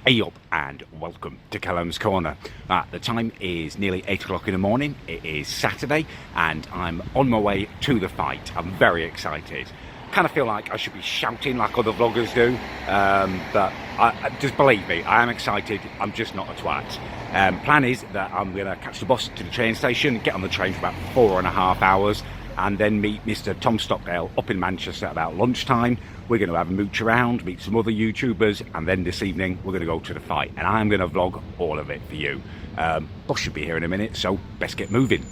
Hey up and welcome to Callums Corner. The time is nearly 8 o'clock in the morning. It is Saturday and I'm on my way to the fight. I'm very excited. Kind of feel like I should be shouting like other vloggers do, but just believe me, I am excited. I'm just not a twat. Plan is that I'm going to catch the bus to the train station, get on the train for about 4.5 hours, and then meet Mr. Tom Stockdale up in Manchester about lunchtime. We're going to have a mooch around, meet some other YouTubers, and then this evening we're going to go to the fight, and I'm going to vlog all of it for you. Bus should be here in a minute, so best get moving.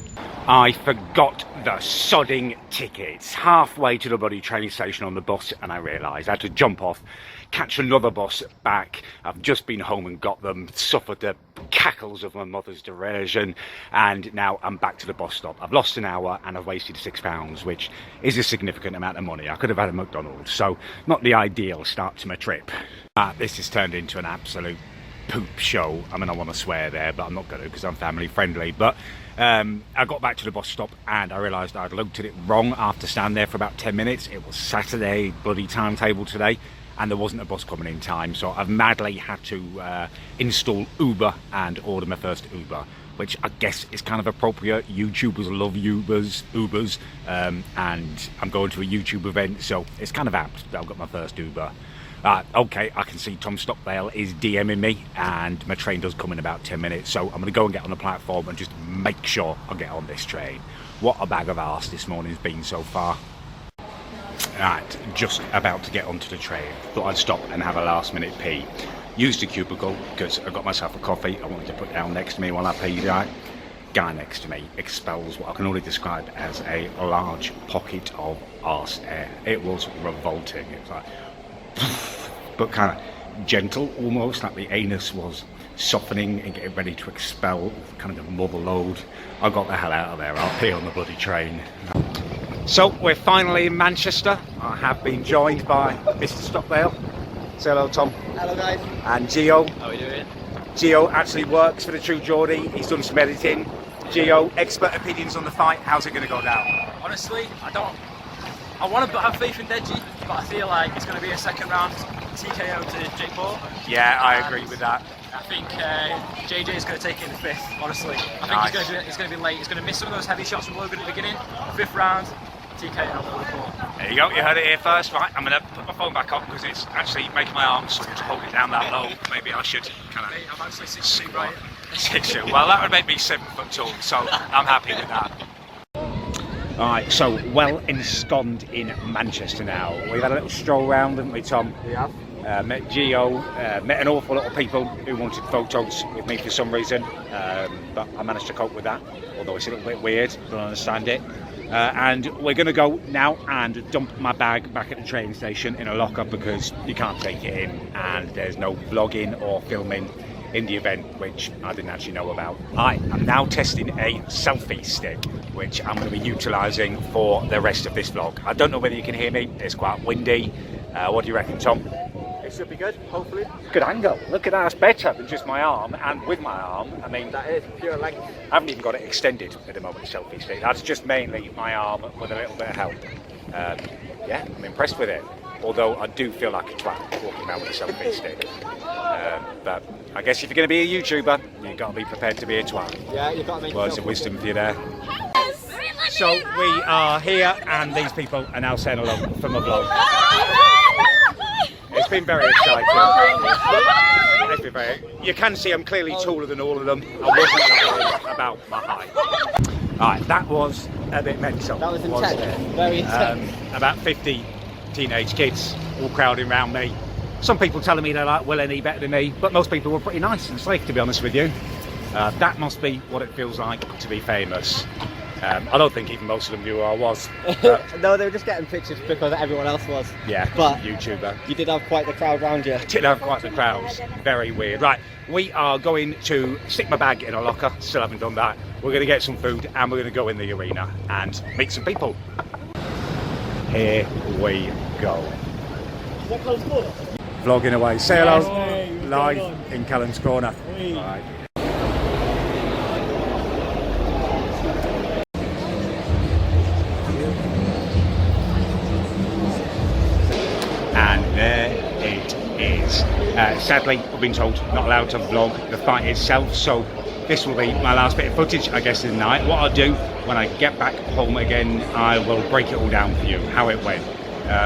I forgot the sodding tickets halfway to the bloody train station on the bus, and I realised I had to jump off, catch another bus back. I've just been home and got them, suffered the cackles of my mother's derision, and now I'm back to the bus stop. I've lost an hour and I've wasted £6, which is a significant amount of money. I could have had a McDonald's, so not the ideal start to my trip. This has turned into an absolute poop show. I mean, I want to swear there, but I'm not going to because I'm family friendly. But I got back to the bus stop and I realised I'd looked at it wrong after standing there for about 10 minutes. It was Saturday bloody timetable today, and there wasn't a bus coming in time, so I've madly had to install Uber and order my first Uber, which I guess is kind of appropriate. YouTubers love Ubers, and I'm going to a YouTube event, so it's kind of apt that I've got my first Uber. Okay, I can see Tom Stockdale is DMing me, and my train does come in about 10 minutes, so I'm going to go and get on the platform and just make sure I get on this train. What a bag of arse this morning's been so far. Right, just about to get onto the train. Thought I'd stop and have a last minute pee. Used a cubicle because I got myself a coffee I wanted to put down next to me while I peed out. Guy next to me expels what I can only describe as a large pocket of arse air. It was revolting. It was like, but kind of gentle almost, like the anus was softening and getting ready to expel kind of a mother load. I got the hell out of there. I'll pee on the bloody train. So we're finally in Manchester. I have been joined by Mr. Stockdale. Say hello, Tom. Hello, guys. And Gio. How are we doing? Gio actually works for the True Geordie. He's done some editing. Gio, expert opinions on the fight. How's it going to go down? Honestly, I want to have faith in Deji, but I feel like it's going to be a second round TKO to Jake Paul. Yeah, I agree with that. I think JJ is going to take it in the fifth, honestly. I think Nice. he's going to be late. He's going to miss some of those heavy shots from Logan at the beginning. Fifth round, TKO for Paul. There you go, you heard it here first. Right, I'm going to put my phone back up because it's actually making my arms sort of hold it down that low. Maybe I should kind of... I'm actually 6'2", right? 6'2". Well, that would make me 7 foot tall, so I'm happy with that. Alright, so well ensconced in Manchester now. We've had a little stroll around, haven't we, Tom? We have. Met Gio, met an awful lot of people who wanted photos with me for some reason, but I managed to cope with that, although it's a little bit weird, don't understand it. And we're going to go now and dump my bag back at the train station in a locker because you can't take it in and there's no vlogging or filming in the event, which I didn't actually know about. I am now testing a selfie stick, which I'm going to be utilising for the rest of this vlog. I don't know whether you can hear me, it's quite windy. What do you reckon, Tom? It should be good, hopefully. Good angle. Look at that, it's better than just my arm, and with my arm, I mean, That is pure length. I haven't even got it extended at the moment, the selfie stick. That's just mainly my arm with a little bit of help. Yeah, I'm impressed with it. Although I do feel like a twat walking around with a selfie stick. But I guess if you're going to be a YouTuber, you've got to be prepared to be a twat. Yeah, you've got to make Words of wisdom for you there. So we are here, and these people are now saying hello from a vlog. It's been very exciting. It's been very... You can see I'm clearly taller than all of them. I wasn't worried about my height. Alright, that was a bit mental. That was intense. Very intense. About 50 teenage kids all crowding around me. Some people telling me they're like well any better than me, but most people were pretty nice and safe, to be honest with you. That must be what it feels like to be famous. I don't think even most of them knew who I was. No, they were just getting pictures because everyone else was. Yeah, but YouTuber. You did have quite the crowd around you. Did have quite the crowds. Very weird. Right, we are going to stick my bag in a locker. Still haven't done that. We're going to get some food and we're going to go in the arena and meet some people. Here we go. Is that Callums Corner? Vlogging away. Say hello. Hey, Live in Callums Corner. Hey. All right. And there it is. Sadly, I've been told not allowed to vlog the fight itself, so this will be my last bit of footage, I guess, of the night. What I'll do when I get back home again, I will break it all down for you, how it went.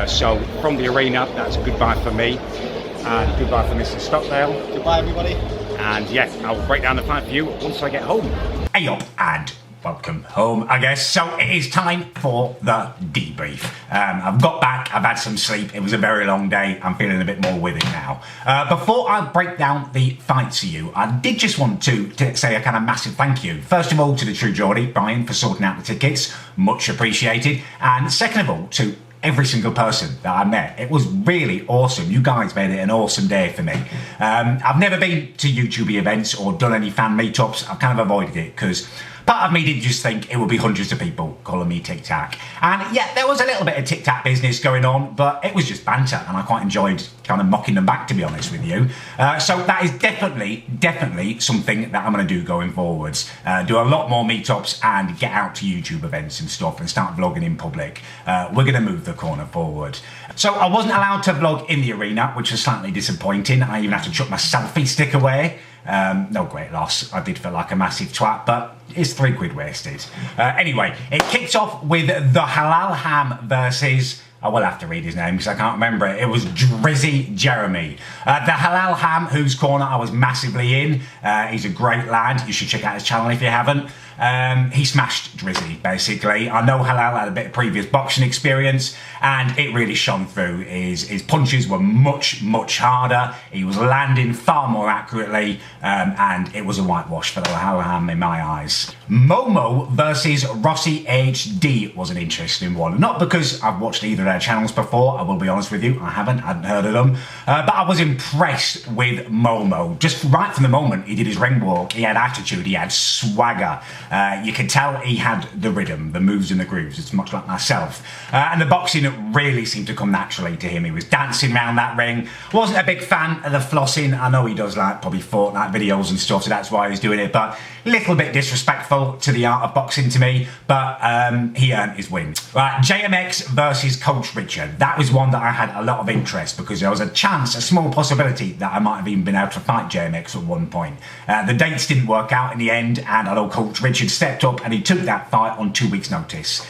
So from the arena, that's goodbye for me, and goodbye for Mr. Stockdale. Goodbye, everybody. And yeah, I'll break down the fight for you once I get home. Hey up, and welcome home, I guess. So it is time for the debrief. I've got back, I've had some sleep, it was a very long day, I'm feeling a bit more with it now. Before I break down the fights for you, I did just want to say a kind of massive thank you. First of all to the True Geordie, Brian, for sorting out the tickets, much appreciated. And second of all to every single person that I met. It was really awesome. You guys made it an awesome day for me. I've never been to YouTube events or done any fan meetups. I've kind of avoided it because part of me did just think it would be hundreds of people calling me Tic Tac. And yeah, there was a little bit of Tic Tac business going on, but it was just banter and I quite enjoyed kind of mocking them back, to be honest with you. So that is definitely something that I'm going to do going forwards. Do a lot more meetups and get out to YouTube events and stuff and start vlogging in public. We're going to move the corner forward. So I wasn't allowed to vlog in the arena, which was slightly disappointing. I even had to chuck my selfie stick away. No great loss. I did feel like a massive twat, but it's £3 wasted. Anyway, it kicks off with the Halal Ham versus... I will have to read his name because I can't remember it. It was Drizzy Jeremy. The Halal Ham, whose corner I was massively in. He's a great lad. You should check out his channel if you haven't. He smashed Drizzy, basically. I know Halal had a bit of previous boxing experience and it really shone through. His punches were much harder. He was landing far more accurately and it was a whitewash for the Halal Ham in my eyes. Momo versus Rossi HD was an interesting one. Not because I've watched either of their channels before, I will be honest with you, I hadn't heard of them. But I was impressed with Momo. Just right from the moment he did his ring walk, he had attitude, he had swagger. You could tell he had the rhythm, the moves and the grooves. It's much like myself. And the boxing really seemed to come naturally to him. He was dancing around that ring. Wasn't a big fan of the flossing. I know he does like probably Fortnite videos and stuff, so that's why he's doing it. But a little bit disrespectful to the art of boxing to me. But he earned his win. Right, JMX versus Coach Richard. That was one that I had a lot of interest because there was a chance, a small possibility that I might have even been able to fight JMX at one point. The dates didn't work out in the end, and I know Coach Richard stepped up and he took that fight on 2 weeks' notice.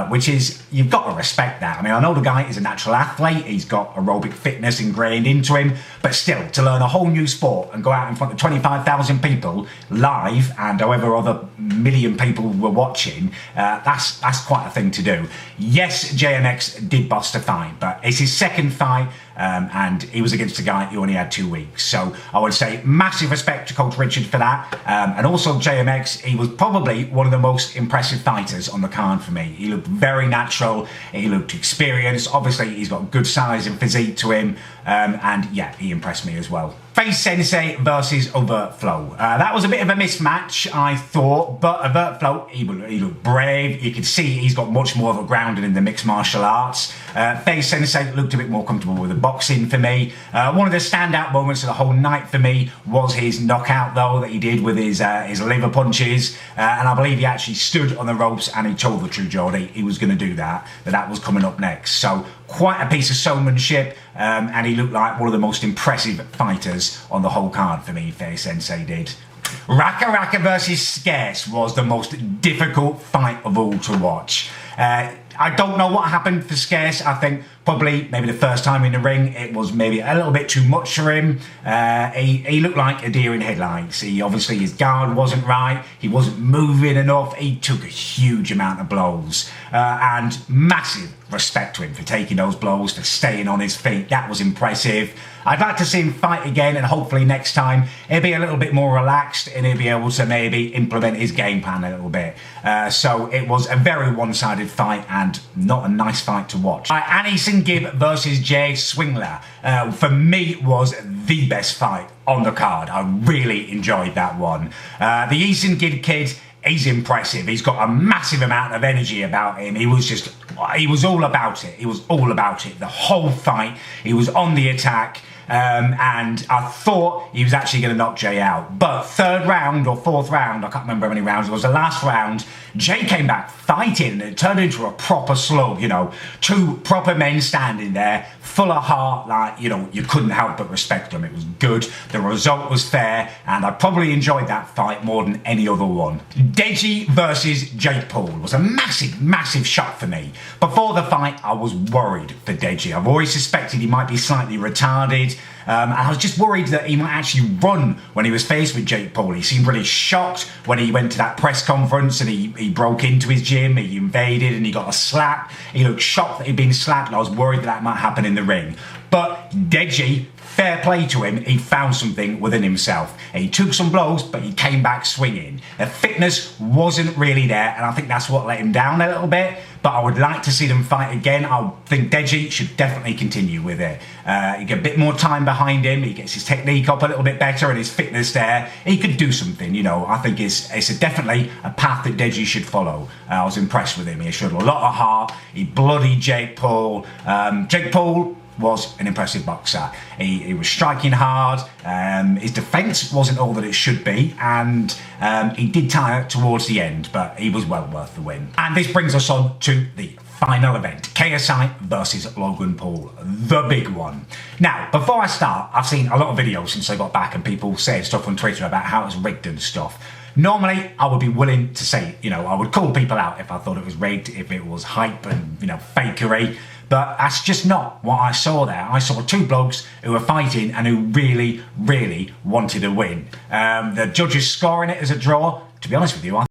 Which is, you've got to respect that. I mean, I know the guy is a natural athlete, he's got aerobic fitness ingrained into him, but still, to learn a whole new sport and go out in front of 25,000 people live and however other million people were watching, that's quite a thing to do. Yes, JMX did bust a fight, but it's his second fight, and he was against a guy who only had 2 weeks. So I would say massive respect to Coach Richard for that. And also JMX, he was probably one of the most impressive fighters on the card for me. He looked very natural, he looked experienced. Obviously, he's got good size and physique to him. And yeah, he impressed me as well. Face Sensei versus Overt Flow. That was a bit of a mismatch, I thought, but Overt Flow, he looked brave. You could see he's got much more of a grounding in the mixed martial arts. Face Sensei looked a bit more comfortable with the boxing for me. One of the standout moments of the whole night for me was his knockout, though, that he did with his liver punches. And I believe he actually stood on the ropes and he told the True Geordie he was going to do that was coming up next. So quite a piece of showmanship, and he looked like one of the most impressive fighters on the whole card for me, Face Sensei did. Raka Raka versus Scarce was the most difficult fight of all to watch. I don't know what happened for Scarce. I think probably maybe the first time in the ring it was maybe a little bit too much for him. He looked like a deer in headlights. Obviously his guard wasn't right, he wasn't moving enough, he took a huge amount of blows, and massive respect to him for taking those blows, for staying on his feet. That was impressive. I'd like to see him fight again, and hopefully next time he'll be a little bit more relaxed and he'll be able to maybe implement his game plan a little bit. So it was a very one-sided fight and not a nice fight to watch. Anison Gibb versus Jay Swingler, for me, was the best fight on the card. I really enjoyed that one. The Eason Gibb kid, he's impressive. He's got a massive amount of energy about him. He was all about it. He was all about it. The whole fight, he was on the attack. and I thought he was actually going to knock Jay out. But third round or fourth round, I can't remember how many rounds it was, the last round, Jay came back fighting, and it turned into a proper slug, you know, two proper men standing there, full of heart, like, you know, you couldn't help but respect them. It was good, the result was fair, and I probably enjoyed that fight more than any other one. Deji versus Jake Paul was a massive, massive shock for me. Before the fight, I was worried for Deji. I've always suspected he might be slightly retarded, and I was just worried that he might actually run when he was faced with Jake Paul. He seemed really shocked when he went to that press conference and he broke into his gym, he invaded and he got a slap. He looked shocked that he'd been slapped, and I was worried that might happen in the ring. But Deji, fair play to him, he found something within himself. He took some blows, but he came back swinging. The fitness wasn't really there, and I think that's what let him down a little bit. But I would like to see them fight again. I think Deji should definitely continue with it. He get a bit more time behind him. He gets his technique up a little bit better and his fitness there. He could do something, you know. I think it's definitely a path that Deji should follow. I was impressed with him. He showed a lot of heart. He bloodied Jake Paul. Jake Paul was an impressive boxer. He was striking hard. His defence wasn't all that it should be, and he did tire towards the end, but he was well worth the win. And this brings us on to the final event, KSI versus Logan Paul, the big one. Now, before I start, I've seen a lot of videos since I got back, and people saying stuff on Twitter about how it's rigged and stuff. Normally, I would be willing to say, you know, I would call people out if I thought it was rigged, if it was hype and, you know, fakery. But that's just not what I saw there. I saw two blokes who were fighting and who really, really wanted to win. The judges scoring it as a draw, to be honest with you,